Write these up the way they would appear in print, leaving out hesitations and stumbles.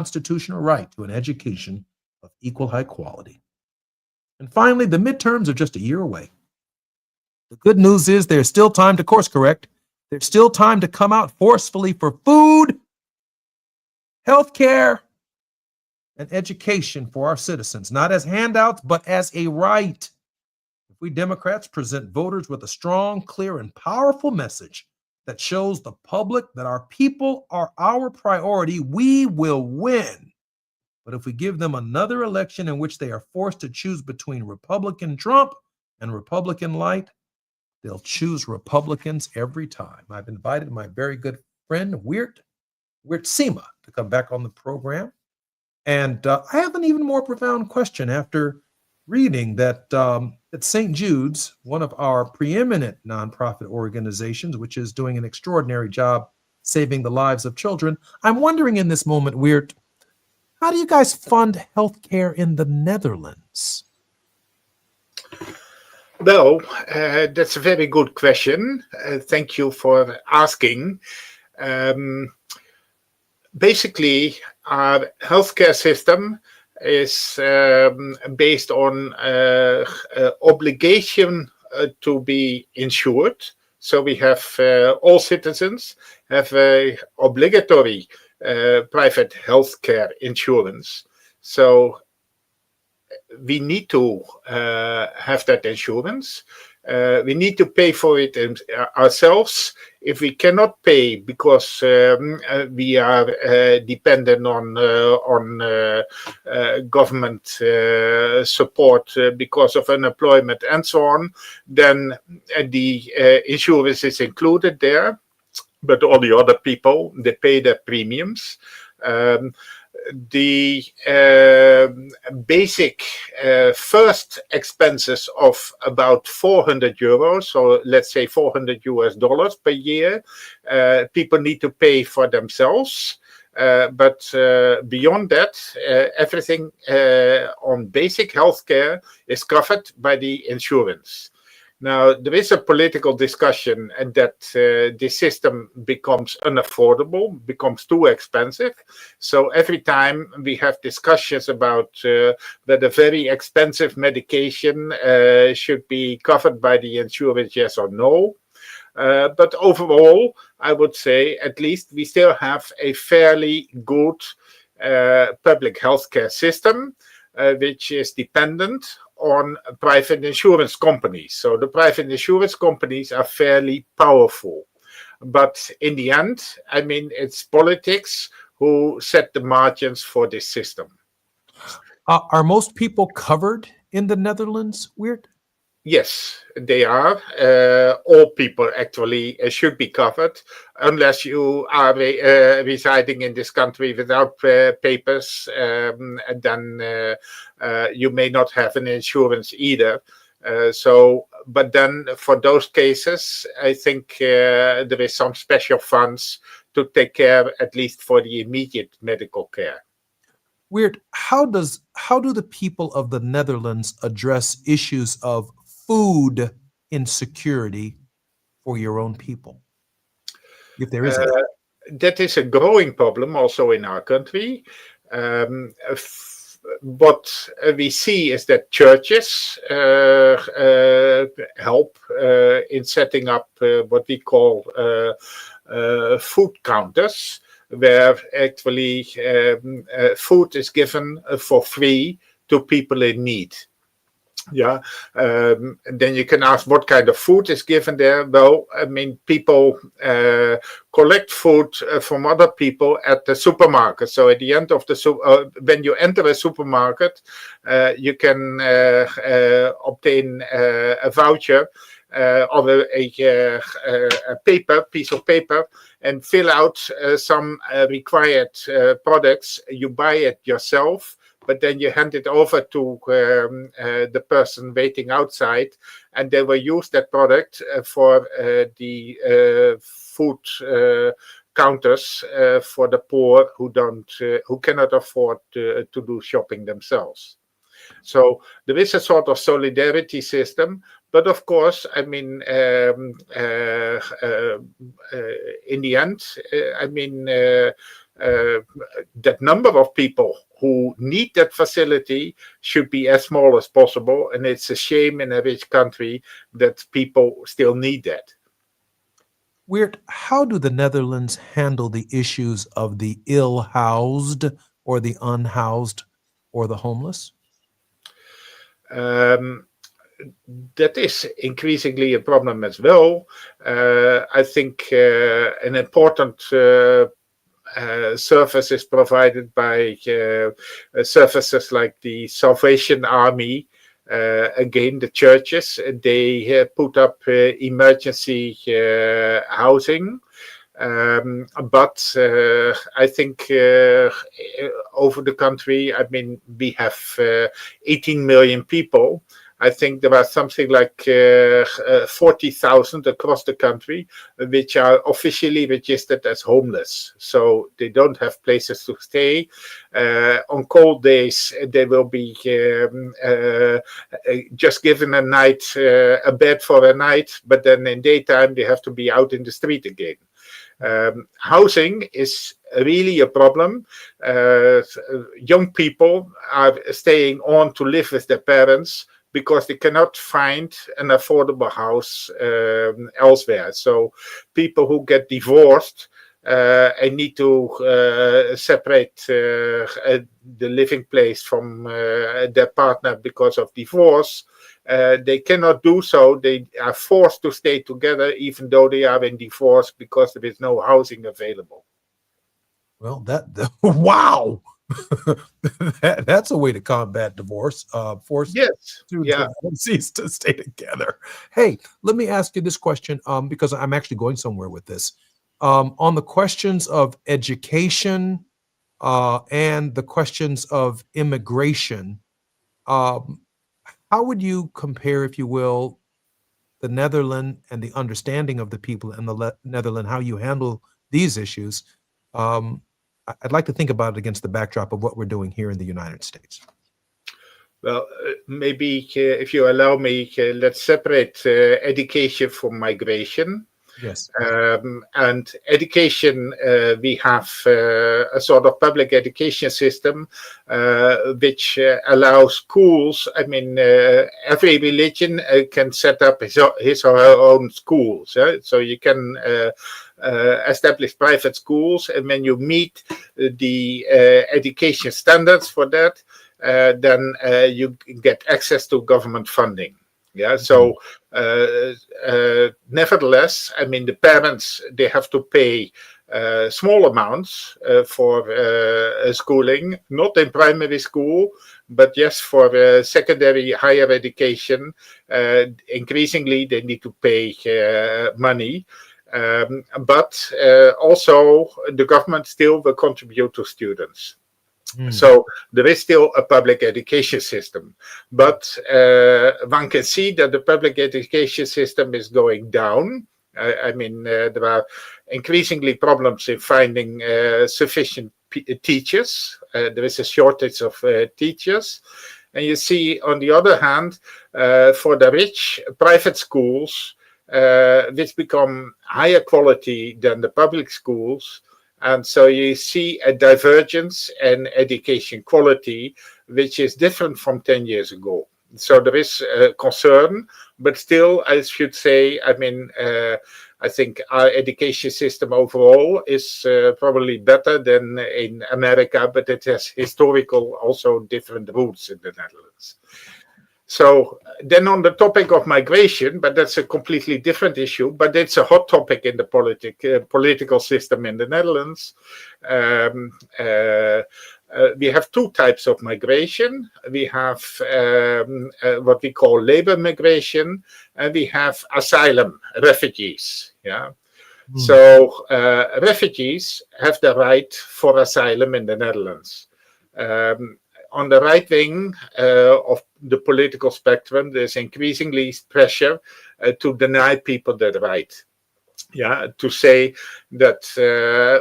constitutional right to an education of equal high quality. And finally, the midterms are just a year away. The good news is there's still time to course correct. There's still time to come out forcefully for food, health care, and education for our citizens, not as handouts, but as a right. If we Democrats present voters with a strong, clear, and powerful message that shows the public that our people are our priority, we will win. But if we give them another election in which they are forced to choose between Republican Trump and Republican Light, they'll choose Republicans every time. I've invited my very good friend, Wirt Sima, to come back on the program. And I have an even more profound question after reading that at St. Jude's, one of our preeminent nonprofit organizations, which is doing an extraordinary job saving the lives of children. I'm wondering in this moment, Wirt, how do you guys fund healthcare in the Netherlands? Well, that's a very good question. Thank you for asking. Basically, our healthcare system is based on obligation to be insured. So we have all citizens have a obligatory private healthcare insurance. So we need to have that insurance. We need to pay for it ourselves. If we cannot pay because we are dependent on government support because of unemployment and so on, then the insurance is included there. But all the other people, they pay their premiums. The basic first expenses of about 400 euros, so let's say $400 per year, people need to pay for themselves. But beyond that, everything on basic healthcare is covered by the insurance. Now, there is a political discussion and that this system becomes unaffordable, becomes too expensive. So every time we have discussions about whether very expensive medication should be covered by the insurance, yes or no. But overall, I would say at least we still have a fairly good public healthcare system, which is dependent on private insurance companies. So the private insurance companies are fairly powerful. But in the end, I mean, it's politics who set the margins for this system. Are most people covered in the Netherlands, Wirt? Yes, they are. All people actually should be covered, unless you are residing in this country without papers, then you may not have an insurance either. But then for those cases, I think there is some special funds to take care, at least for the immediate medical care. Wirt, how do the people of the Netherlands address issues of food insecurity for your own people, if there is any? That is a growing problem also in our country. What we see is that churches help in setting up what we call food counters, where actually food is given for free to people in need. Yeah, and then you can ask what kind of food is given there. Well, I mean, people collect food from other people at the supermarket. So at the end of the when you enter a supermarket, you can obtain a voucher or a piece of paper, and fill out some required products. You buy it yourself, but then you hand it over to the person waiting outside, and they will use that product for the food counters for the poor who cannot afford to do shopping themselves. So there is a sort of solidarity system, but of course, I mean, in the end, I mean, that number of people who need that facility should be as small as possible. And it's a shame in a rich country that people still need that. Weird. How do the Netherlands handle the issues of the ill-housed or the unhoused or the homeless? That is increasingly a problem as well. I think an important service is provided by services like the Salvation Army. Again, the churches, they put up emergency housing. But I think over the country, I mean, we have 18 million people. I think there are something like 40,000 across the country, which are officially registered as homeless. So they don't have places to stay. On cold days, they will be just given a night, a bed for a night, but then in daytime, they have to be out in the street again. Housing is really a problem. Young people are staying on to live with their parents because they cannot find an affordable house elsewhere. So people who get divorced and need to separate the living place from their partner because of divorce, they cannot do so. They are forced to stay together even though they are in divorce because there is no housing available. Well, wow. That's a way to combat divorce. Force Yes. two Yeah. divorcees to stay together. Hey, let me ask you this question, because I'm actually going somewhere with this. On the questions of education and the questions of immigration, how would you compare, if you will, the Netherlands and the understanding of the people in the Netherlands, how you handle these issues? I'd like to think about it against the backdrop of what we're doing here in the United States. Well, maybe if you allow me, let's separate education from migration. Yes. And education, we have a sort of public education system which allows schools. I mean, every religion can set up his or her own schools. So you can establish private schools, and when you meet the education standards for that, then you get access to government funding. Yeah, so nevertheless, I mean, the parents, they have to pay small amounts for schooling, not in primary school, but yes, for secondary higher education. Increasingly, they need to pay money. But also, the government still will contribute to students. So there is still a public education system, but one can see that the public education system is going down. I mean, there are increasingly problems in finding sufficient teachers. There is a shortage of teachers. And you see, on the other hand, for the rich, private schools, which become higher quality than the public schools. And so you see a divergence in education quality, which is different from 10 years ago. So there is concern, but still, I should say, I mean, I think our education system overall is probably better than in America, but it has historical also different roots in the Netherlands. So then on the topic of migration, but that's a completely different issue, but it's a hot topic in the political system in the Netherlands. We have two types of migration. We have what we call labor migration, and we have asylum, refugees. Yeah. So refugees have the right for asylum in the Netherlands. On the right wing of the political spectrum, there's increasingly pressure to deny people that right. Yeah, to say that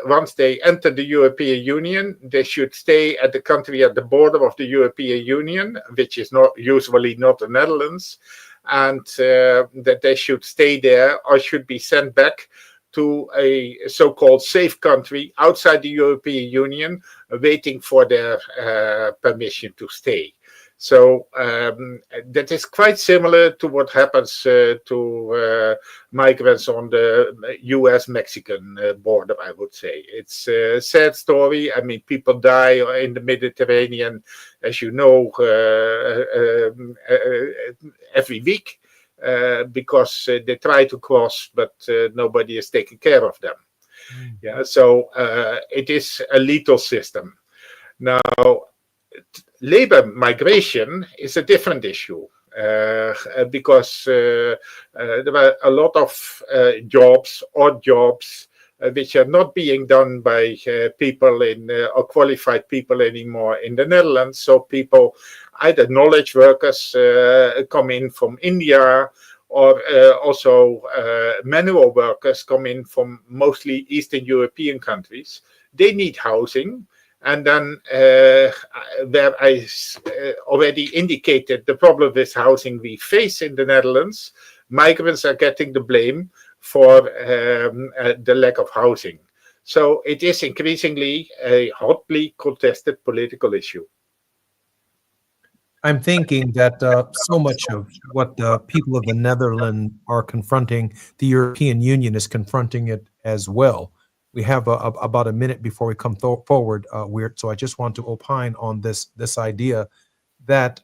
once they enter the European Union, they should stay at the country at the border of the European Union, which is usually not the Netherlands, and that they should stay there or should be sent back to a so-called safe country outside the European Union, waiting for their permission to stay. So that is quite similar to what happens to migrants on the US-Mexican border, I would say. It's a sad story. I mean, people die in the Mediterranean, as you know, every week because they try to cross, but nobody is taking care of them. Yeah, so it is a lethal system. Now, labor migration is a different issue because there are a lot of jobs, odd jobs, which are not being done by people or qualified people anymore in the Netherlands. So people, either knowledge workers come in from India, or also manual workers come in from mostly Eastern European countries. They need housing. And then where I already indicated the problem with housing we face in the Netherlands, migrants are getting the blame for the lack of housing. So it is increasingly a hotly contested political issue. I'm thinking that so much of what the people of the Netherlands are confronting, the European Union is confronting it as well. We have about a minute before we come forward, Weert. So I just want to opine on this idea that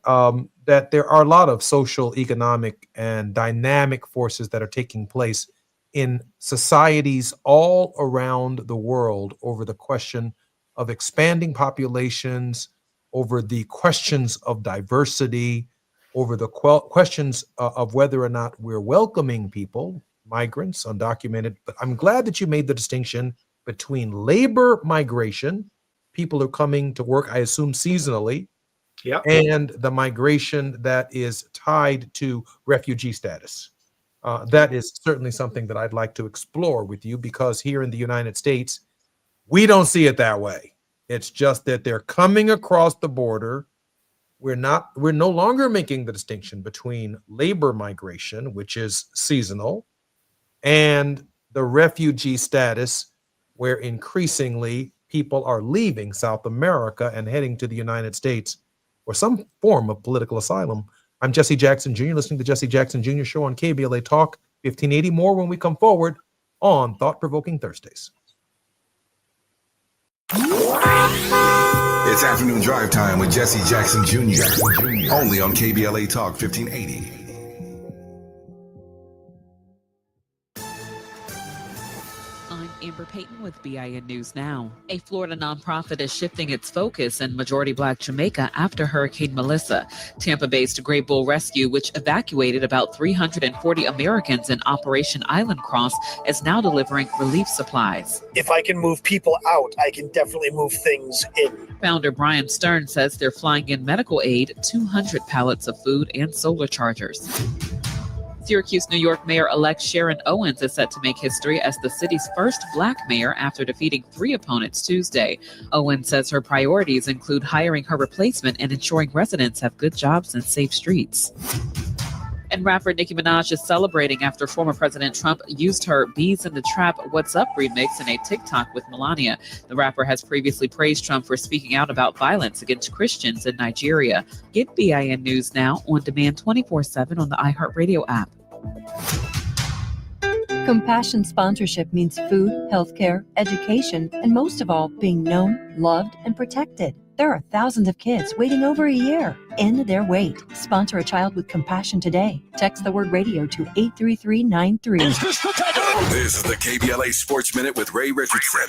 that there are a lot of social, economic, and dynamic forces that are taking place in societies all around the world over the question of expanding populations, over the questions of diversity, over the questions of whether or not we're welcoming people, migrants, undocumented. But I'm glad that you made the distinction between labor migration, people who are coming to work, I assume seasonally, yeah, and the migration that is tied to refugee status. That is certainly something that I'd like to explore with you, because here in the United States, we don't see it that way. It's just that they're coming across the border. We're no longer making the distinction between labor migration, which is seasonal, and the refugee status, where increasingly people are leaving South America and heading to the United States for some form of political asylum. I'm Jesse Jackson Jr., listening to Jesse Jackson Jr. Show on KBLA Talk 1580. More when we come forward on Thought Provoking Thursdays. It's afternoon drive time with Jesse Jackson Jr. Only on KBLA Talk 1580. I'm Amber Payton with BIN News Now. A Florida nonprofit is shifting its focus in majority Black Jamaica after Hurricane Melissa. Tampa-based Great Bull Rescue, which evacuated about 340 Americans in Operation Island Cross, is now delivering relief supplies. If I can move people out, I can definitely move things in. Founder Brian Stern says they're flying in medical aid, 200 pallets of food, and solar chargers. Syracuse, New York Mayor-elect Sharon Owens is set to make history as the city's first Black mayor after defeating 3 opponents Tuesday. Owens says her priorities include hiring her replacement and ensuring residents have good jobs and safe streets. And rapper Nicki Minaj is celebrating after former President Trump used her Bees in the Trap What's Up remix in a TikTok with Melania. The rapper has previously praised Trump for speaking out about violence against Christians in Nigeria. Get BIN News Now on demand 24/7 on the iHeartRadio app. Compassion sponsorship means food, healthcare, education, and most of all, being known, loved, and protected. There are thousands of kids waiting over a year. End their wait. Sponsor a child with compassion today. Text the word radio to 83393. This is the KBLA Sports Minute with Ray Richardson.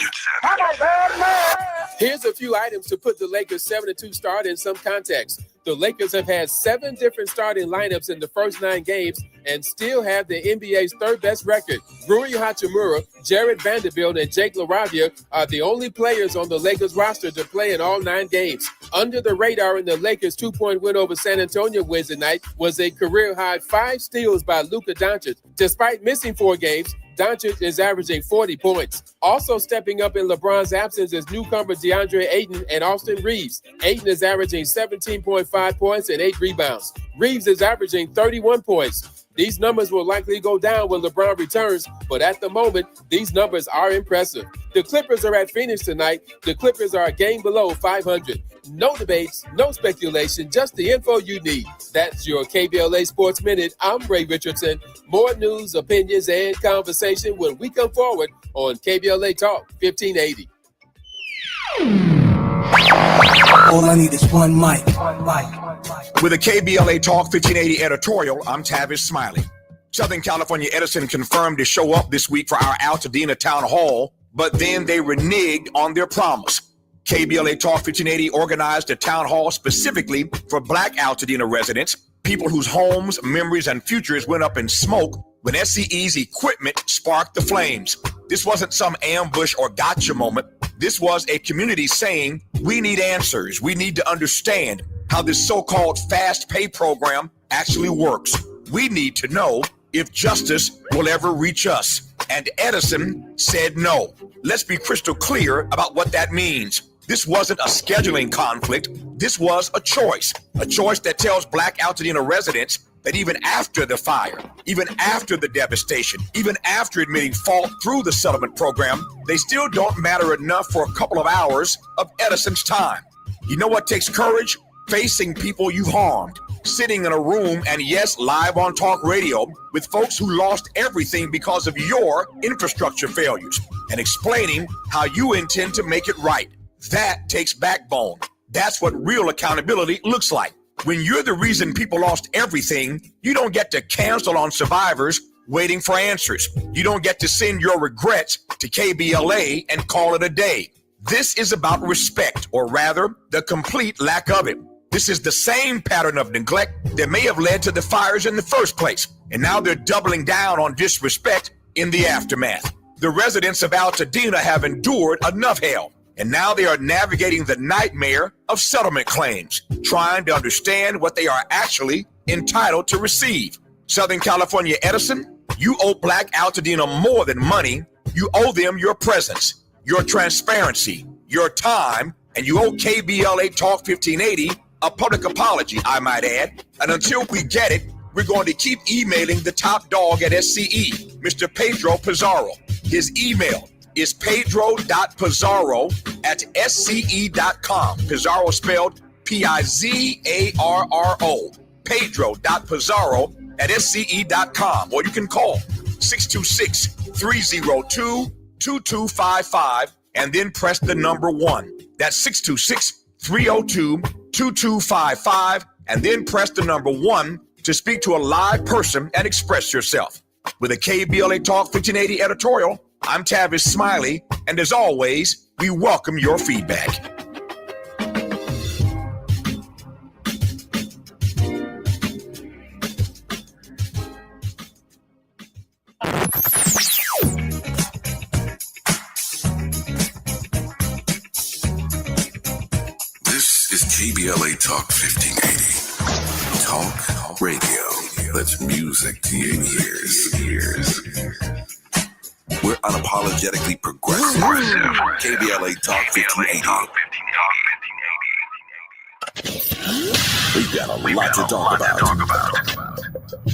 Here's a few items to put the Lakers' 7-2 start in some context. The Lakers have had 7 different starting lineups in the first 9 games and still have the NBA's 3rd best record. Rui Hachimura, Jared Vanderbilt, and Jake LaRavia are the only players on the Lakers roster to play in all 9 games. Under the radar in the Lakers' 2-point win over San Antonio Wednesday night was a career-high 5 steals by Luka Doncic. Despite missing 4 games, Doncic is averaging 40 points. Also stepping up in LeBron's absence is newcomer DeAndre Ayton and Austin Reeves. Ayton is averaging 17.5 points and 8 rebounds. Reeves is averaging 31 points. These numbers will likely go down when LeBron returns, but at the moment, these numbers are impressive. The Clippers are at Phoenix tonight. The Clippers are a game below 500. No debates, no speculation, just the info you need. That's your KBLA Sports Minute. I'm Ray Richardson. More news, opinions, and conversation when we come forward on KBLA Talk 1580. All I need is one mic. With a KBLA Talk 1580 editorial, I'm Tavis Smiley. Southern California Edison confirmed to show up this week for our Altadena Town Hall, but then they reneged on their promise. KBLA Talk 1580 organized a town hall specifically for Black Altadena residents, people whose homes, memories, and futures went up in smoke when SCE's equipment sparked the flames. This wasn't some ambush or gotcha moment. This was a community saying, we need answers. We need to understand how this so-called fast pay program actually works. We need to know if justice will ever reach us. And Edison said no. Let's be crystal clear about what that means. This wasn't a scheduling conflict. This was a choice that tells Black Altadena residents that even after the fire, even after the devastation, even after admitting fault through the settlement program, they still don't matter enough for a couple of hours of Edison's time. You know what takes courage? Facing people you've harmed, sitting in a room and yes, live on talk radio with folks who lost everything because of your infrastructure failures and explaining how you intend to make it right. That takes backbone. That's what real accountability looks like. When you're the reason people lost everything, you don't get to cancel on survivors waiting for answers. You don't get to send your regrets to KBLA and call it a day. This is about respect, or rather, the complete lack of it. This is the same pattern of neglect that may have led to the fires in the first place. And now they're doubling down on disrespect in the aftermath. The residents of Altadena have endured enough hell. And now they are navigating the nightmare of settlement claims, trying to understand what they are actually entitled to receive. Southern California Edison, you owe Black Altadena more than money. You owe them your presence, your transparency, your time, and you owe KBLA Talk 1580 a public apology, I might add. And until we get it, we're going to keep emailing the top dog at SCE, Mr. Pedro Pizarro. His email is pedro.pizarro@sce.com. Pizarro spelled P-I-Z-A-R-R-O. pedro.pizarro@sce.com. Or you can call 626-302-2255 and then press the number 1. That's 626-302-2255 and then press the number 1 to speak to a live person and express yourself. With a KBLA Talk 1580 editorial, I'm Tavis Smiley, and as always, we welcome your feedback. This is KBLA Talk 1580. Talk radio. That's music to your ears. We're unapologetically progressive. KBLA Talk 1580. We've got a lot to talk about.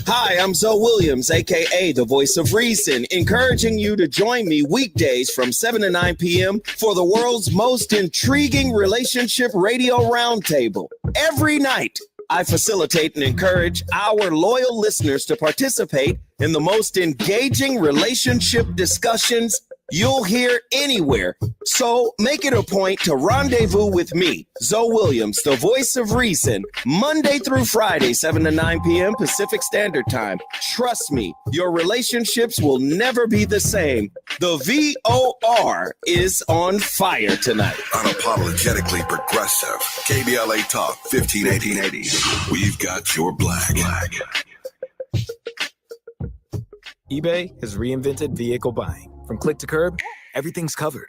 Hi, I'm Zoe Williams, a.k.a. the Voice of Reason, encouraging you to join me weekdays from 7 to 9 p.m. for the world's most intriguing relationship radio roundtable. Every night, I facilitate and encourage our loyal listeners to participate in the most engaging relationship discussions you'll hear anywhere. So make it a point to rendezvous with me, Zoe Williams, the Voice of Reason, Monday through Friday, 7 to 9 p.m. Pacific Standard Time. Trust me, your relationships will never be the same. The VOR is on fire tonight. Unapologetically progressive. KBLA Talk 1580. We've got your black. eBay has reinvented vehicle buying. From click to curb, everything's covered.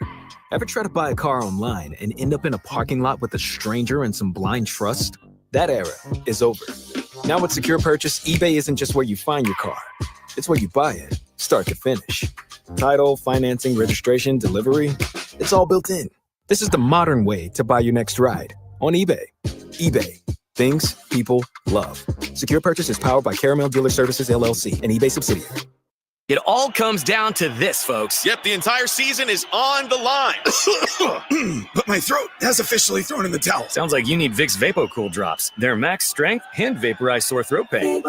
Ever try to buy a car online and end up in a parking lot with a stranger and some blind trust? That era is over. Now with Secure Purchase, eBay isn't just where you find your car. It's where you buy it, start to finish. Title, financing, registration, delivery, it's all built in. This is the modern way to buy your next ride on eBay. eBay, things, people, love. Secure Purchase is powered by Caramel Dealer Services, LLC, an eBay subsidiary. It all comes down to this, folks. Yep, the entire season is on the line. But my throat has officially thrown in the towel. Sounds like you need Vicks VapoCool drops. They're max strength and vaporize sore throat pain.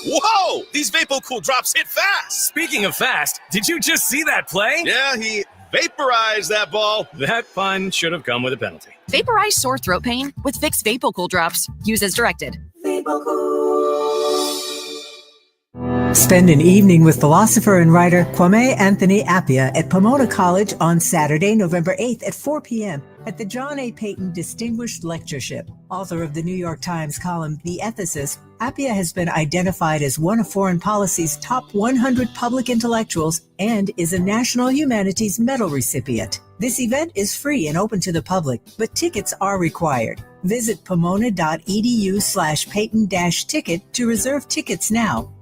Whoa! These VapoCool drops hit fast. Speaking of fast, did you just see that play? Yeah, he vaporized that ball. That pun should have come with a penalty. Vaporize sore throat pain with Vicks VapoCool drops. Use as directed. Spend an evening with philosopher and writer Kwame Anthony Appiah at Pomona College on Saturday, November 8th at 4 p.m. at the John A. Payton Distinguished Lectureship. Author of the New York Times column The Ethicist, Appiah has been identified as one of foreign policy's top 100 public intellectuals and is a National Humanities Medal recipient. This event is free and open to the public, but tickets are required. Visit pomona.edu/Payton-ticket to reserve tickets now.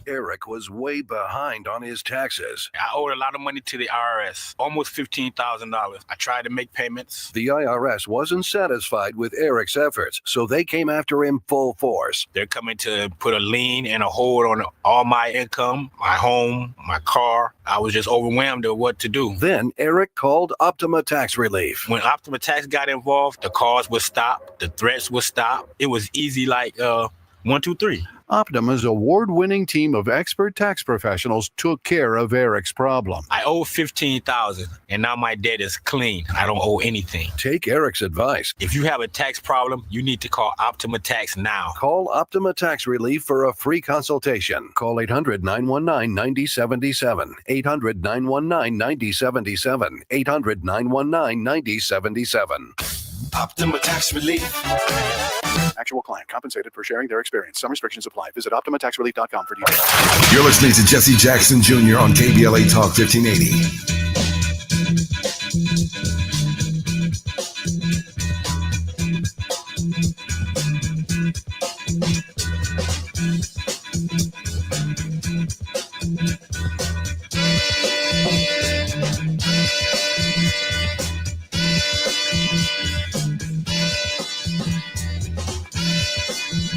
Eric was way behind on his taxes. I owed a lot of money to the IRS, almost $15,000. I tried to make payments. The IRS wasn't satisfied with Eric's efforts, so they came after him full force. They're coming to put a lien and a hold on all my income, my home, my car. I was just overwhelmed at what to do. Then Eric called Optima Tax Relief. When Optima Tax got involved, the calls would stop, the threats would stop. It was easy like 1, 2, 3. Optima's award-winning team of expert tax professionals took care of Eric's problem. I owe $15,000, and now my debt is clean. I don't owe anything. Take Eric's advice. If you have a tax problem, you need to call Optima Tax now. Call Optima Tax Relief for a free consultation. Call 800-919-9077. 800-919-9077. 800-919-9077. Optima Tax Relief. Actual client compensated for sharing their experience. Some restrictions apply. Visit OptimaTaxRelief.com for details. You're listening to Jesse Jackson Jr. on KBLA Talk 1580.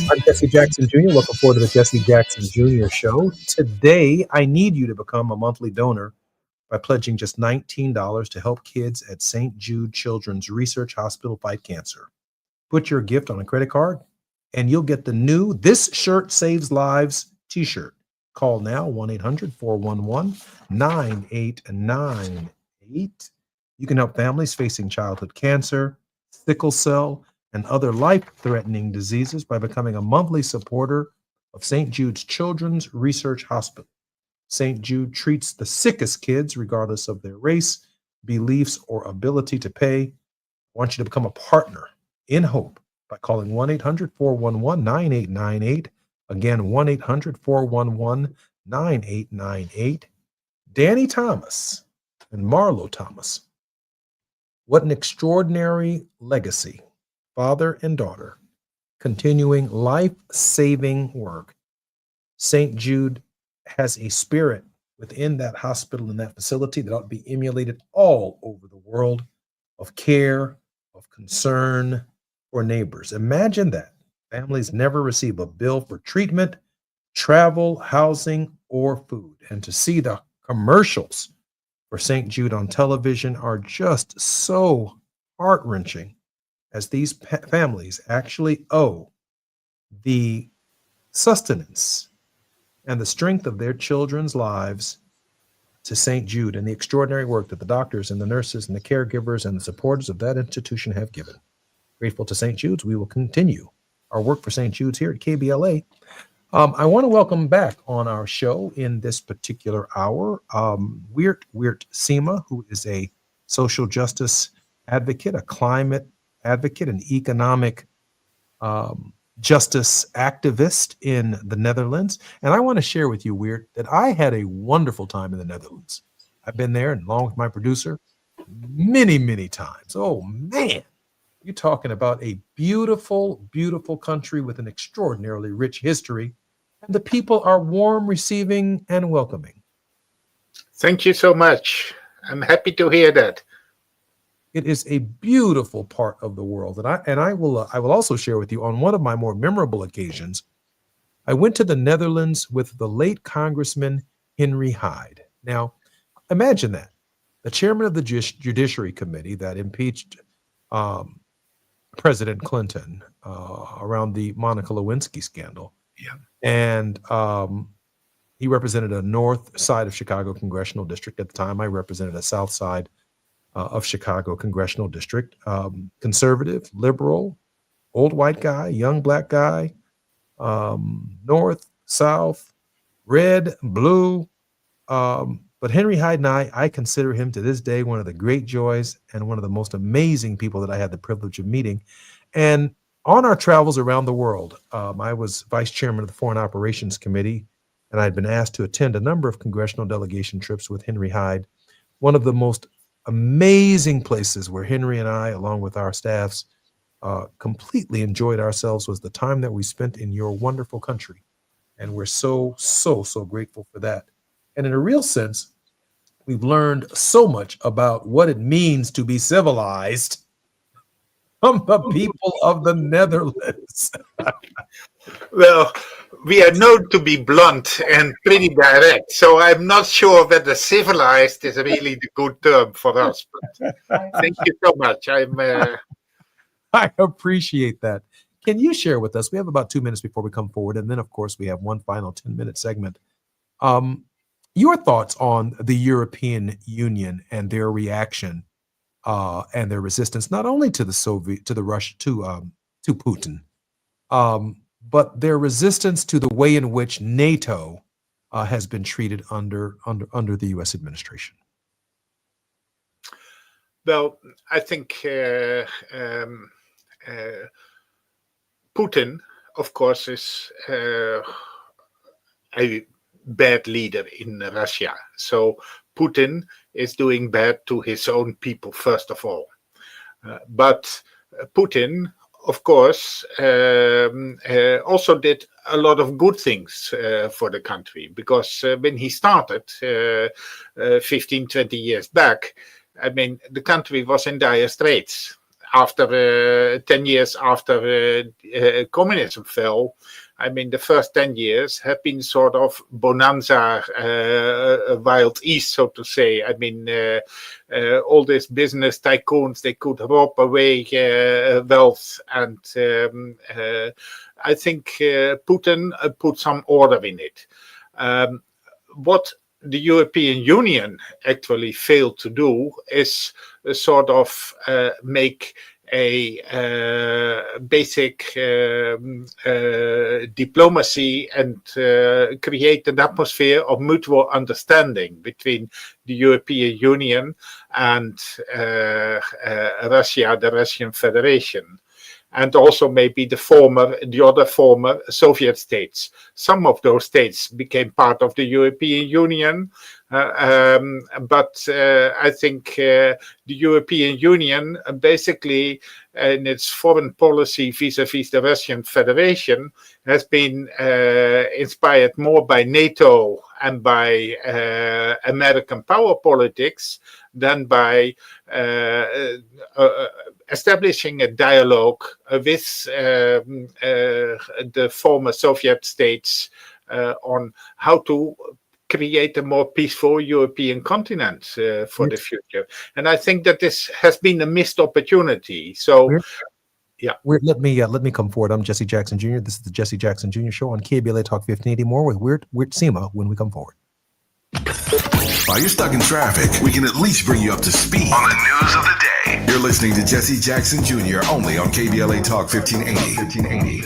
I'm Jesse Jackson Jr. Welcome forward to the Jesse Jackson Jr. Show. Today, I need you to become a monthly donor by pledging just $19 to help kids at St. Jude Children's Research Hospital fight cancer. Put your gift on a credit card, and you'll get the new This Shirt Saves Lives t-shirt. Call now, 1-800-411-9898. You can help families facing childhood cancer, sickle cell, and other life-threatening diseases by becoming a monthly supporter of St. Jude's Children's Research Hospital. St. Jude treats the sickest kids regardless of their race, beliefs, or ability to pay. I want you to become a partner in hope by calling 1-800-411-9898. Again, 1-800-411-9898. Danny Thomas and Marlo Thomas. What an extraordinary legacy. Father and daughter, continuing life-saving work. St. Jude has a spirit within that hospital and that facility that ought to be emulated all over the world of care, of concern for neighbors. Imagine that. Families never receive a bill for treatment, travel, housing, or food. And to see the commercials for St. Jude on television are just so heart-wrenching, as these families actually owe the sustenance and the strength of their children's lives to St. Jude and the extraordinary work that the doctors and the nurses and the caregivers and the supporters of that institution have given. Grateful to St. Jude's. We will continue our work for St. Jude's here at KBLA. I want to welcome back on our show in this particular hour, Wiert Sima, who is a social justice advocate, a climate advocate, an economic justice activist in the Netherlands. And I want to share with you, Wiert, that I had a wonderful time in the Netherlands. I've been there, and along with my producer, many, many times. Oh, man. You're talking about a beautiful, beautiful country with an extraordinarily rich history. And the people are warm, receiving, and welcoming. Thank you so much. I'm happy to hear that. It is a beautiful part of the world. And I will also share with you on one of my more memorable occasions. I went to the Netherlands with the late Congressman Henry Hyde. Now, imagine that. The chairman of the Judiciary Committee that impeached President Clinton around the Monica Lewinsky scandal. Yeah. And he represented a north side of Chicago congressional district. At the time, I represented a south side of Chicago congressional district. Conservative, liberal, old white guy, young black guy, north, south, red, blue. But Henry Hyde and I consider him to this day one of the great joys and one of the most amazing people that I had the privilege of meeting. And on our travels around the world, I was vice chairman of the Foreign Operations Committee, and I'd been asked to attend a number of congressional delegation trips with Henry Hyde. One of the most amazing places where Henry and I, along with our staffs, completely enjoyed ourselves was the time that we spent in your wonderful country. And we're so grateful for that. And in a real sense, we've learned so much about what it means to be civilized from the people of the Netherlands. Well, we are known to be blunt and pretty direct, so I'm not sure whether civilized is really the good term for us. But thank you so much. I appreciate that. Can you share with us? We have about 2 minutes before we come forward, and then, of course, we have one final 10-minute segment. Your thoughts on the European Union and their reaction and their resistance, not only to Putin, but their resistance to the way in which NATO has been treated under the U.S. administration. Well, I think Putin, of course, is a bad leader in Russia. So Putin is doing bad to his own people, first of all. But Putin, of course, also did a lot of good things for the country, because when he started 15, 20 years back, I mean, the country was in dire straits. After 10 years after communism fell, I mean, the first 10 years have been sort of bonanza, wild east, so to say. I mean, all these business tycoons, they could rob away wealth. And I think Putin put some order in it. What the European Union actually failed to do is sort of make a basic diplomacy and create an atmosphere of mutual understanding between the European Union and Russia, the Russian Federation, and also maybe the other former Soviet states. Some of those states became part of the European Union, but I think the European Union basically in its foreign policy vis-a-vis the Russian Federation has been inspired more by NATO and by American power politics than by establishing a dialogue with the former Soviet states on how to create a more peaceful European continent for the future. And I think that this has been a missed opportunity. So, let me come forward. I'm Jesse Jackson Jr. This is the Jesse Jackson Jr. Show on KBLA Talk 1580. More with Weird Sema when we come forward. While you're stuck in traffic, we can at least bring you up to speed on the news of the day. You're listening to Jesse Jackson Jr. only on KBLA Talk 1580.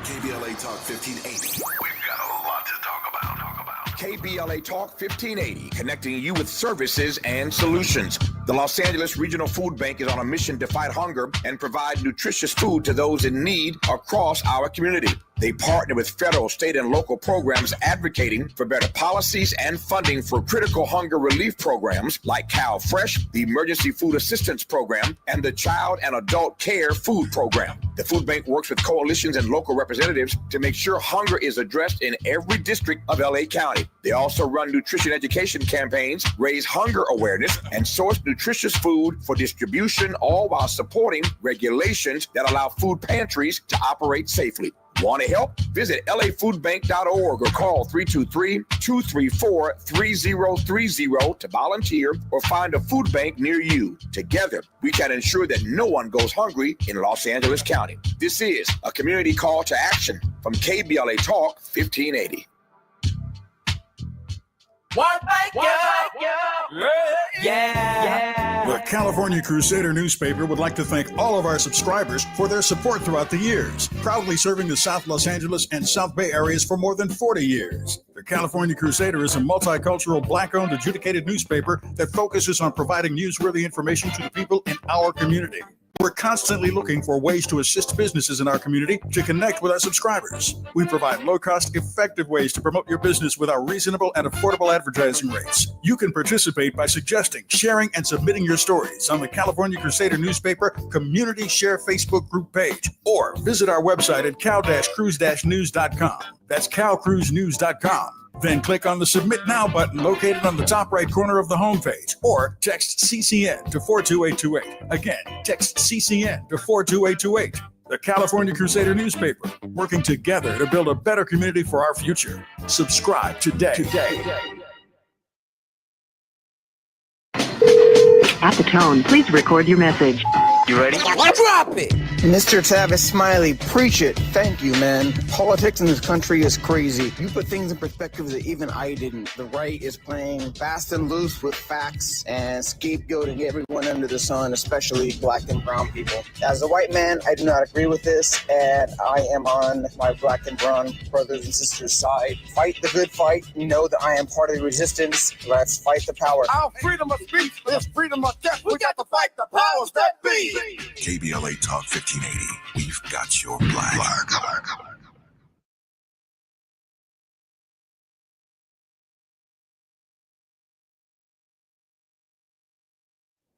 KBLA Talk 1580. We've got a lot to talk about. KBLA Talk 1580, connecting you with services and solutions. The Los Angeles Regional Food Bank is on a mission to fight hunger and provide nutritious food to those in need across our community. They partner with federal, state, and local programs advocating for better policies and funding for critical hunger relief programs like Cal Fresh, the Emergency Food Assistance Program, and the Child and Adult Care Food Program. The food bank works with coalitions and local representatives to make sure hunger is addressed in every district of LA County. They also run nutrition education campaigns, raise hunger awareness, and source nutritious food for distribution, all while supporting regulations that allow food pantries to operate safely. Want to help? Visit lafoodbank.org or call 323-234-3030 to volunteer or find a food bank near you. Together, we can ensure that no one goes hungry in Los Angeles County. This is a community call to action from KBLA Talk 1580. The California Crusader newspaper would like to thank all of our subscribers for their support throughout the years, proudly serving the South Los Angeles and South Bay areas for more than 40 years. The California Crusader is a multicultural, Black-owned, adjudicated newspaper that focuses on providing newsworthy information to the people in our community. We're constantly looking for ways to assist businesses in our community to connect with our subscribers. We provide low-cost, effective ways to promote your business with our reasonable and affordable advertising rates. You can participate by suggesting, sharing, and submitting your stories on the California Crusader newspaper Community Share Facebook group page, or visit our website at cal-cruise-news.com. That's calcruisenews.com. Then click on the Submit Now button located on the top right corner of the homepage, or text CCN to 42828. Again, text CCN to 42828. The California Crusader newspaper, working together to build a better community for our future. Subscribe today. At the tone, please record your message. You ready? Drop it! Mr. Tavis Smiley, preach it. Thank you, man. Politics in this country is crazy. You put things in perspective that even I didn't. The right is playing fast and loose with facts and scapegoating everyone under the sun, especially black and brown people. As a white man, I do not agree with this, and I am on my black and brown brothers and sisters' side. Fight the good fight. You know that I am part of the resistance. Let's fight the power. Our freedom of speech is freedom of death. We got to fight the powers that be. KBLA Talk 1580. We've got your black.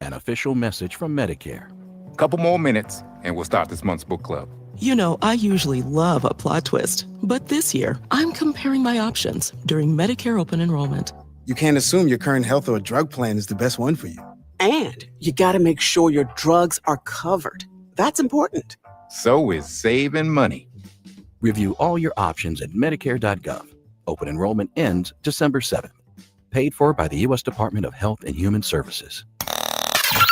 An official message from Medicare. Couple more minutes, and we'll start this month's book club. You know, I usually love a plot twist, but this year, I'm comparing my options during Medicare open enrollment. You can't assume your current health or drug plan is the best one for you. And you got to make sure your drugs are covered. That's important. So is saving money. Review all your options at Medicare.gov. Open enrollment ends December 7th. Paid for by the U.S. Department of Health and Human Services.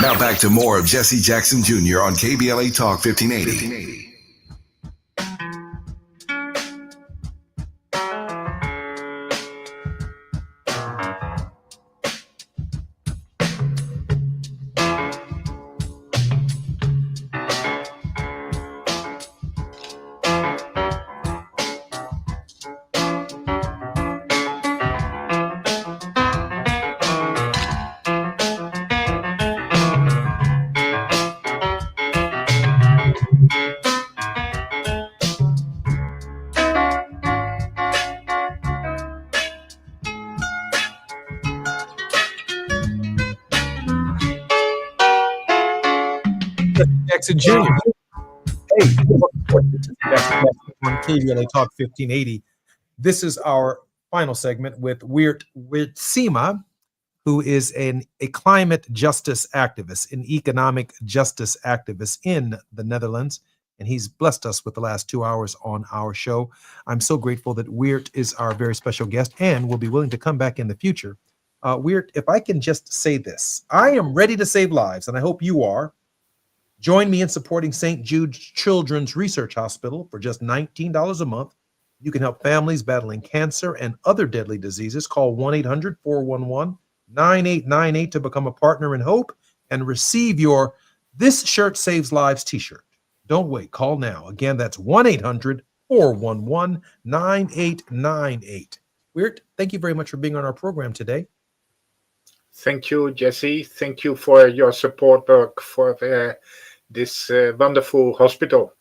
Now back to more of Jesse Jackson Jr. on KBLA Talk 1580. Jackson Jr. Hey, on KBLA Talk 1580. This is our final segment with Weert Sima, who is a climate justice activist, an economic justice activist in the Netherlands. And he's blessed us with the last 2 hours on our show. I'm so grateful that Weert is our very special guest and will be willing to come back in the future. Weert, if I can just say this, I am ready to save lives, and I hope you are. Join me in supporting St. Jude's Children's Research Hospital for just $19 a month. You can help families battling cancer and other deadly diseases. Call 1-800-411-9898 to become a partner in hope and receive your This Shirt Saves Lives t-shirt. Don't wait. Call now. Again, that's 1-800-411-9898. Weert, thank you very much for being on our program today. Thank you, Jesse. Thank you for your support work for this wonderful hospital.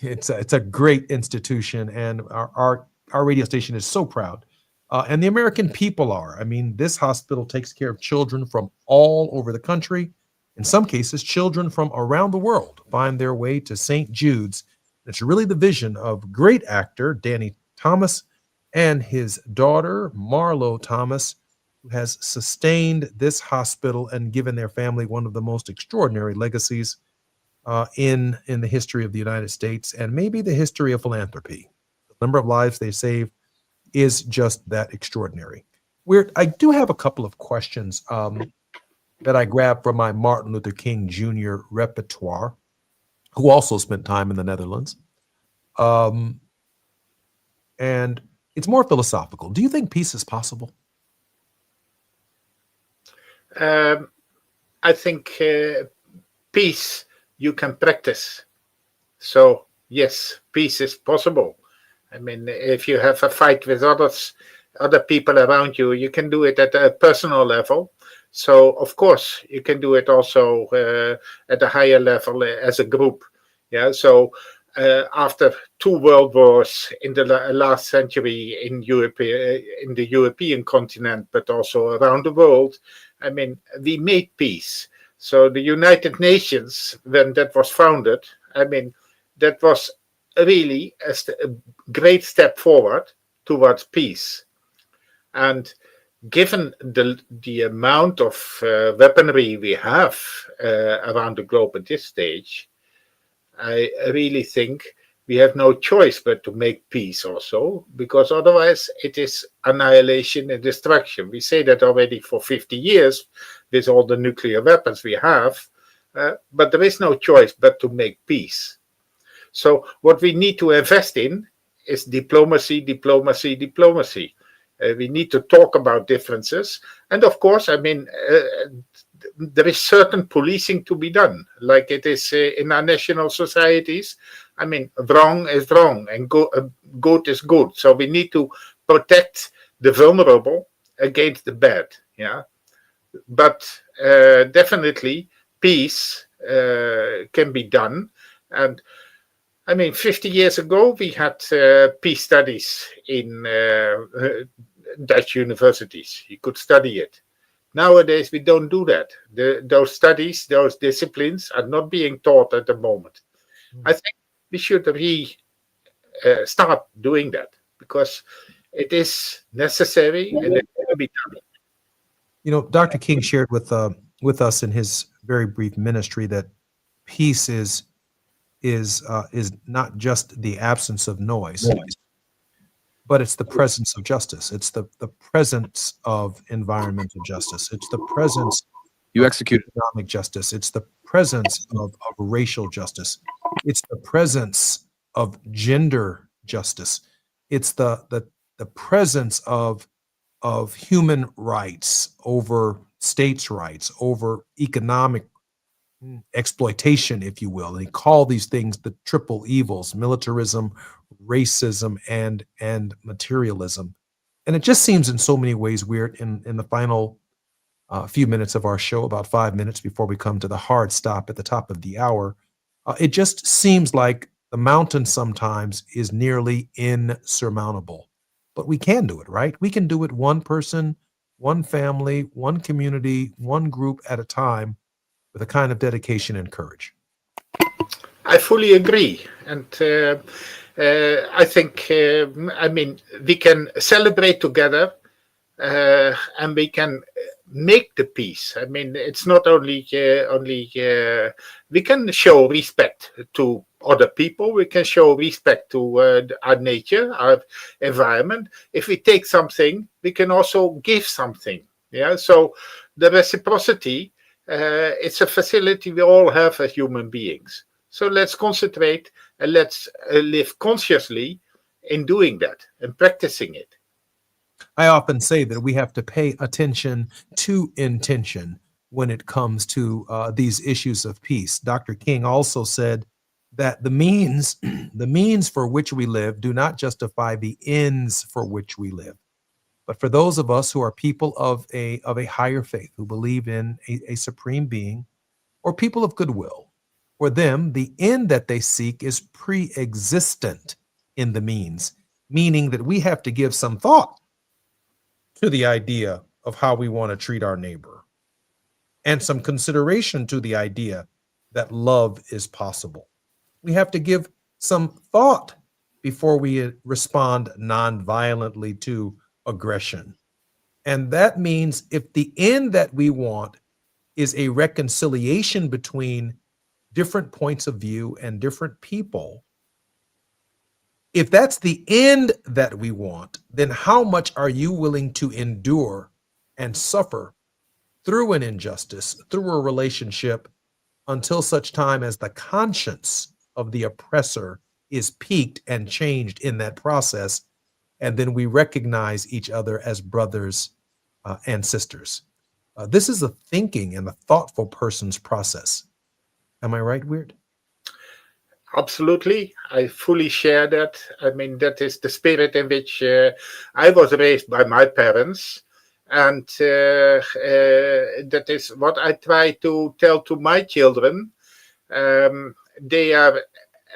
It's a great institution, and our radio station is so proud. And the American people are. I mean, this hospital takes care of children from all over the country. In some cases, children from around the world find their way to St. Jude's. It's really the vision of great actor Danny Thomas and his daughter, Marlo Thomas, who has sustained this hospital and given their family one of the most extraordinary legacies in the history of the United States and maybe the history of philanthropy. The number of lives they save is just that extraordinary. I do have a couple of questions that I grabbed from my Martin Luther King Jr. repertoire, who also spent time in the Netherlands. And it's more philosophical. Do you think peace is possible? I think peace you can practice. So yes, peace is possible. I mean, if you have a fight with other people around you, you can do it at a personal level. So of course you can do it also at a higher level as a group. Yeah. So after 2 world wars in the last century in Europe, in the European continent, but also around the world, I mean, we made peace. So the United Nations, when that was founded, I mean, that was really a great step forward towards peace. And given the amount of weaponry we have around the globe at this stage, I really think we have no choice but to make peace also, because otherwise it is annihilation and destruction. We say that already for 50 years with all the nuclear weapons we have, but there is no choice but to make peace. So what we need to invest in is diplomacy, diplomacy, diplomacy. We need to talk about differences. And of course, I mean, there is certain policing to be done, like it is in our national societies. I mean, wrong is wrong and good is good. So we need to protect the vulnerable against the bad. Yeah, but definitely peace can be done. And I mean, 50 years ago, we had peace studies in Dutch universities. You could study it. Nowadays, we don't do that. Those studies, those disciplines are not being taught at the moment. I think we should start doing that because it is necessary and it can be done. You know, Dr. King shared with us in his very brief ministry that peace is not just the absence of noise, but it's the presence of justice. It's the presence of environmental justice. It's the presence of economic justice. It's the presence of racial justice. It's the presence of gender justice. It's the presence of human rights over states' rights, over economic exploitation, if you will. They call these things the triple evils: militarism, racism, and materialism. And it just seems in so many ways weird in the final few minutes of our show, about 5 minutes before we come to the hard stop at the top of the hour. It just seems like the mountain sometimes is nearly insurmountable. But we can do it, right? We can do it one person, one family, one community, one group at a time, with a kind of dedication and courage. I fully agree. And I think, I mean, we can celebrate together and we can make the peace. I mean, it's not only, we can show respect to other people. We can show respect to our nature, our environment. If we take something, we can also give something. Yeah. So the reciprocity, it's a facility we all have as human beings. So let's concentrate and let's live consciously in doing that and practicing it. I often say that we have to pay attention to intention when it comes to these issues of peace. Dr. King also said that the means for which we live do not justify the ends for which we live. But for those of us who are people of a higher faith, who believe in a supreme being, or people of goodwill, For them, the end that they seek is pre-existent in the means, meaning that we have to give some thought to the idea of how we want to treat our neighbor and some consideration to the idea that love is possible. We have to give some thought before we respond non-violently to aggression. And that means if the end that we want is a reconciliation between different points of view and different people, if that's the end that we want, then how much are you willing to endure and suffer through an injustice, through a relationship, until such time as the conscience of the oppressor is piqued and changed in that process, and then we recognize each other as brothers and sisters. This is a thinking and a thoughtful person's process. Am I right, Weird? Absolutely. I fully share that. I mean, that is the spirit in which I was raised by my parents. And that is what I try to tell to my children. They are,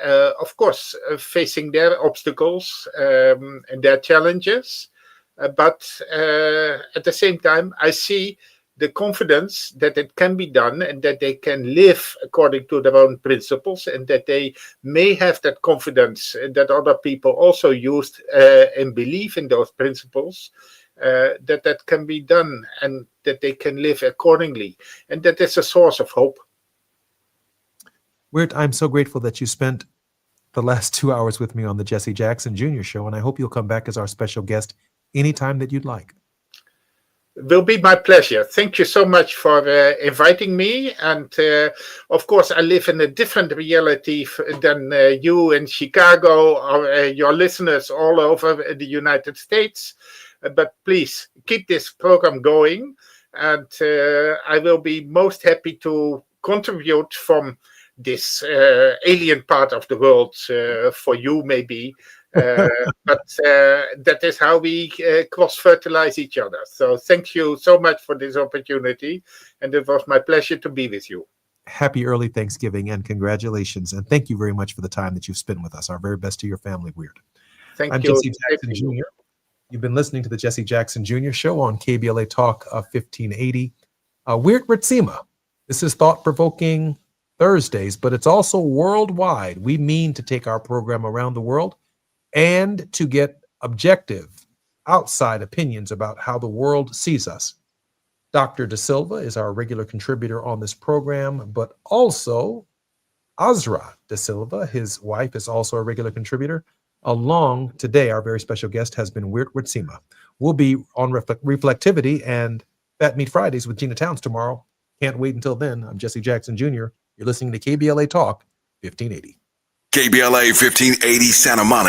of course, facing their obstacles and their challenges. But at the same time, I see the confidence that it can be done and that they can live according to their own principles, and that they may have that confidence that other people also used and believe in those principles, that can be done and that they can live accordingly. And that is a source of hope. Weird, I'm so grateful that you spent the last 2 hours with me on the Jesse Jackson Jr. Show, and I hope you'll come back as our special guest anytime that you'd like. It will be my pleasure. Thank you so much for inviting me. And of course, I live in a different reality than you in Chicago or your listeners all over the United States. But please keep this program going. And I will be most happy to contribute from this alien part of the world for you, maybe. But that is how we cross-fertilize each other. So thank you so much for this opportunity. And it was my pleasure to be with you. Happy early Thanksgiving and congratulations. And thank you very much for the time that you've spent with us. Our very best to your family, Weird. Thank I'm you. Jesse Jackson Jr. You've been listening to the Jesse Jackson Jr. Show on KBLA Talk 1580. Weird Ritsima. This is Thought-Provoking Thursdays, but it's also worldwide. We mean to take our program around the world and to get objective, outside opinions about how the world sees us. Dr. Da Silva is our regular contributor on this program, but also Azra Da Silva, his wife, is also a regular contributor. Along today, our very special guest has been Weird Ritsima. We'll be on Reflectivity and Fat Meat Fridays with Gina Towns tomorrow. Can't wait until then. I'm Jesse Jackson Jr. You're listening to KBLA Talk 1580. KBLA 1580 Santa Monica.